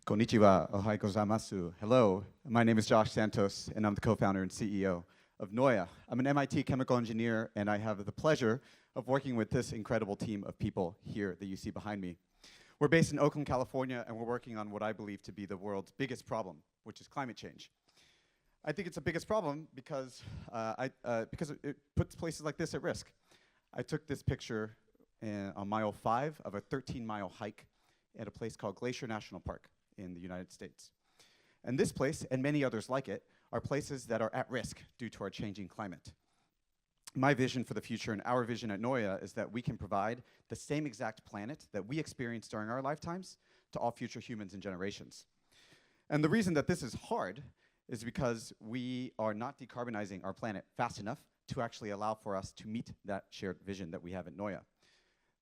Konnichiwa, ohai gozaimasu. Hello, my name is Josh Santos, and I'm the co-founder and CEO of Noya. I'm an MIT chemical engineer, and I have the pleasure of working with this incredible team of people here that you see behind me. We're based in Oakland, California, and we're working on what I believe to be the world's biggest problem, which is climate change. I think it's the biggest problem because it puts places like this at risk. I took this picture on mile 5 of a 13-mile hike at a place called Glacier National Park in the United States. And this place, and many others like it, are places that are at risk due to our changing climate. My vision for the future and our vision at Noya is that we can provide the same exact planet that we experienced during our lifetimes to all future humans and generations. And the reason that this is hard is because we are not decarbonizing our planet fast enough to actually allow for us to meet that shared vision that we have at Noya.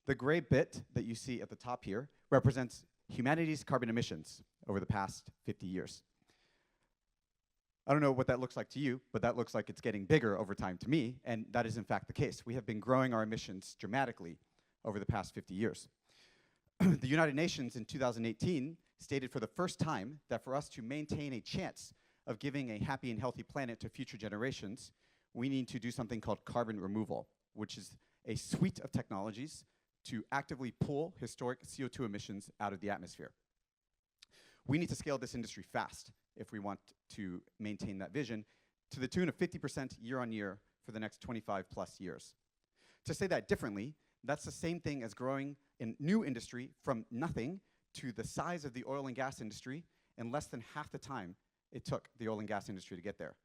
The gray bit that you see at the top here represents humanity's carbon emissions over the past 50 years. I don't know what that looks like to you, but that looks like it's getting bigger over time to me, and that is in fact the case. We have been growing our emissions dramatically over the past 50 years. The United Nations in 2018 stated for the first time that for us to maintain a chance of giving a happy and healthy planet to future generations, we need to do something called carbon removal, which is a suite of technologies to actively pull historic CO2 emissions out of the atmosphere. We need to scale this industry fast if we want to maintain that vision to the tune of 50% year on year for the next 25 plus years. To say that differently, that's the same thing as growing a new industry from nothing to the size of the oil and gas industry in less than half the time it took the oil and gas industry to get there.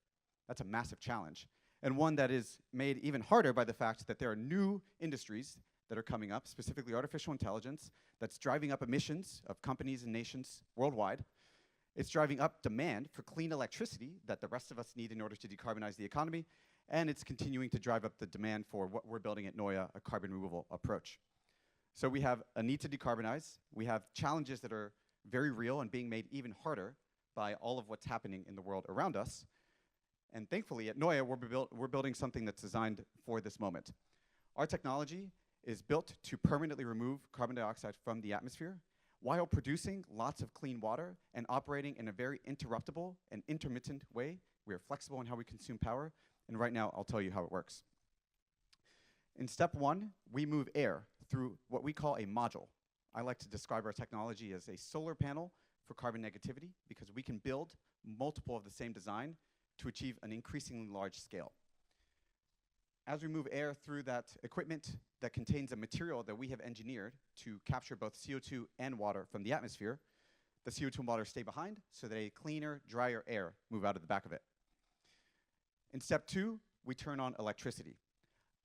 That's a massive challenge, and one that is made even harder by the fact that there are new industries that are coming up, specifically artificial intelligence, that's driving up emissions of companies and nations worldwide. It's driving up demand for clean electricity that the rest of us need in order to decarbonize the economy, and it's continuing to drive up the demand for what we're building at Noya, a carbon removal approach. So we have a need to decarbonize. We have challenges that are very real and being made even harder by all of what's happening in the world around us. And thankfully, at Noya, we're building something that's designed for this moment. Our technology is built to permanently remove carbon dioxide from the atmosphere while producing lots of clean water and operating in a very interruptible and intermittent way. We are flexible in how we consume power, and right now I'll tell you how it works. In step 1, we move air through what we call a module. I like to describe our technology as a solar panel for carbon negativity because we can build multiple of the same design to achieve an increasingly large scale. As we move air through that equipment that contains a material that we have engineered to capture both CO2 and water from the atmosphere, the CO2 and water stay behind so that a cleaner, drier air move out of the back of it. In step 2, we turn on electricity.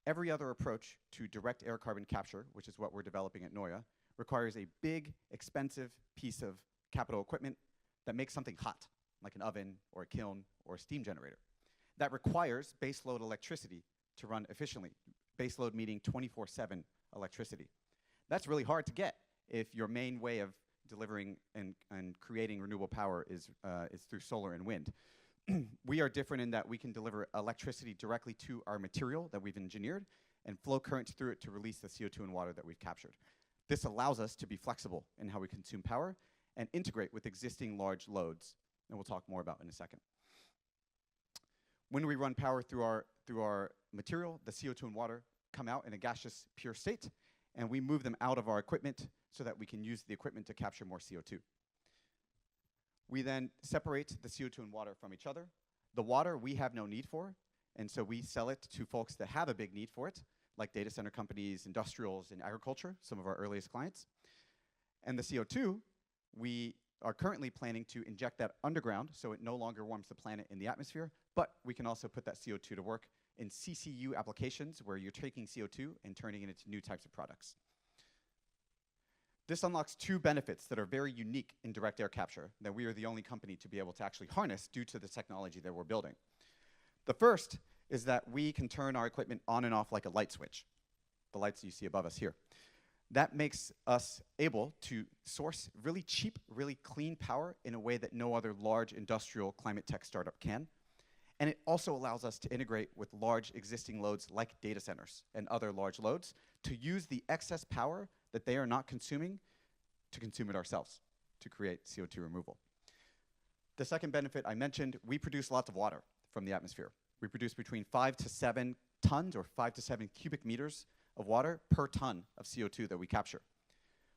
Every other approach to direct air carbon capture, which is what we're developing at Noya, requires a big, expensive piece of capital equipment that makes something hot, like an oven or a kiln or a steam generator. That requires baseload electricity to run efficiently. Baseload meaning 24/7 electricity. That's really hard to get if your main way of delivering and creating renewable power is through solar and wind. We are different in that we can deliver electricity directly to our material that we've engineered and flow currents through it to release the CO2 and water that we've captured. This allows us to be flexible in how we consume power and integrate with existing large loads, and we'll talk more about in a second. When we run power through our material, the CO2 and water come out in a gaseous pure state, and we move them out of our equipment so that we can use the equipment to capture more CO2. We then separate the CO2 and water from each other. The water we have no need for, and so we sell it to folks that have a big need for it, like data center companies, industrials, and agriculture, some of our earliest clients. And the CO2, we are currently planning to inject that underground so it no longer warms the planet in the atmosphere, but we can also put that CO2 to work in CCU applications where you're taking CO2 and turning it into new types of products. This unlocks 2 benefits that are very unique in direct air capture that we are the only company to be able to actually harness due to the technology that we're building. The first is that we can turn our equipment on and off like a light switch, the lights you see above us here. That makes us able to source really cheap, really clean power in a way that no other large industrial climate tech startup can. And it also allows us to integrate with large existing loads like data centers and other large loads to use the excess power that they are not consuming to consume it ourselves. to create CO2 removal. The second benefit I mentioned, we produce lots of water from the atmosphere. We produce between 5 to 7 tons or 5 to 7 cubic meters of water per ton of CO2 that we capture.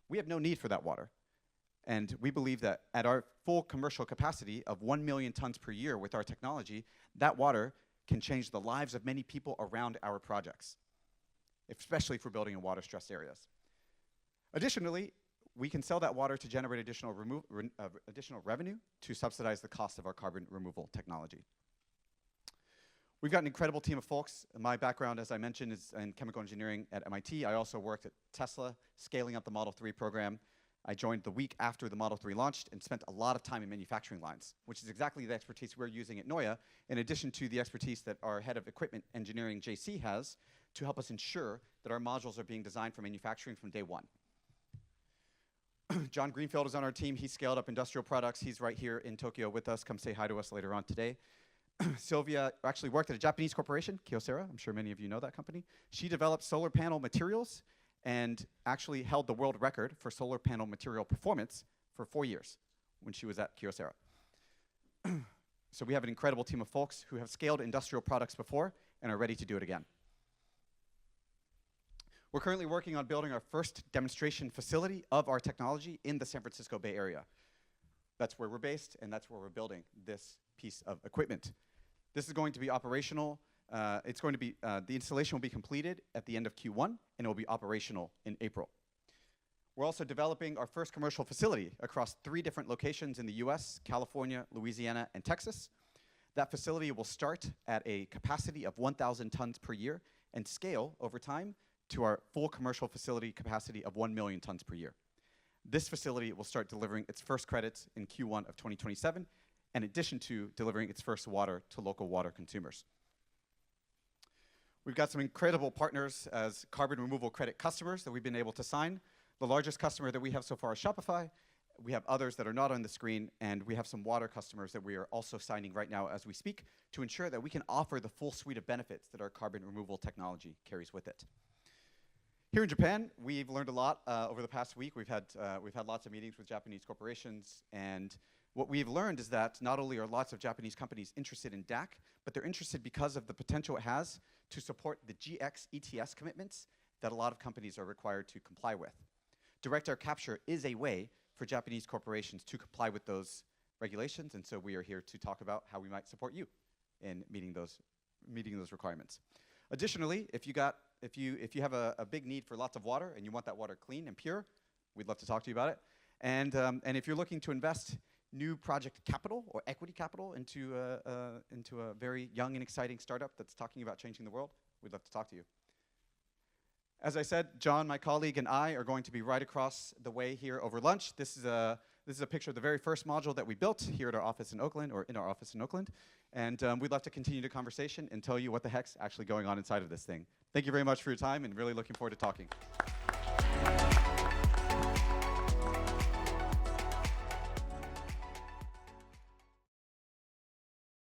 We have no need for that water. And we believe that at our full commercial capacity of 1 million tons per year with our technology, that water can change the lives of many people around our projects, especially if we're building in water-stressed areas. Additionally, we can sell that water to generate additional revenue to subsidize the cost of our carbon removal technology. We've got an incredible team of folks. My background, as I mentioned, is in chemical engineering at MIT. I also worked at Tesla, scaling up the Model 3 program. I joined the week after the Model 3 launched and spent a lot of time in manufacturing lines, which is exactly the expertise we're using at Noya, in addition to the expertise that our head of equipment engineering, JC, has to help us ensure that our modules are being designed for manufacturing from day one. John Greenfield is on our team. He scaled up industrial products. He's right here in Tokyo with us. Come say hi to us later on today. Sylvia actually worked at a Japanese corporation, Kyocera. I'm sure many of you know that company. She developed solar panel materials and actually held the world record for solar panel material performance for 4 years when she was at Kyocera. So we have an incredible team of folks who have scaled industrial products before and are ready to do it again. We're currently working on building our first demonstration facility of our technology in the San Francisco Bay Area. That's where we're based, and that's where we're building this piece of equipment. This is going to be operational. The installation will be completed at the end of Q1, and it will be operational in April. We're also developing our first commercial facility across 3 different locations in the US, California, Louisiana, and Texas. That facility will start at a capacity of 1,000 tons per year and scale over time to our full commercial facility capacity of 1 million tons per year. This facility will start delivering its first credits in Q1 of 2027, in addition to delivering its first water to local water consumers. We've got some incredible partners as carbon removal credit customers that we've been able to sign. The largest customer that we have so far is Shopify. We have others that are not on the screen, and we have some water customers that we are also signing right now as we speak to ensure that we can offer the full suite of benefits that our carbon removal technology carries with it. Here in Japan, we've learned a lot over the past week. We've had lots of meetings with Japanese corporations, and what we've learned is that not only are lots of Japanese companies interested in DAC, but they're interested because of the potential it has to support the GX ETS commitments that a lot of companies are required to comply with. Direct air capture is a way for Japanese corporations to comply with those regulations, and so we are here to talk about how we might support you in meeting those requirements. Additionally, if you have a big need for lots of water and you want that water clean and pure, we'd love to talk to you about it. And if you're looking to invest new project capital or equity capital into a very young and exciting startup that's talking about changing the world, we'd love to talk to you. As I said, John, my colleague, and I are going to be right across the way here over lunch. This is a picture of the very first module that we built here at our office in Oakland, or in our office in Oakland. And we'd love to continue the conversation and tell you what the heck's actually going on inside of this thing. Thank you very much for your time, and really looking forward to talking.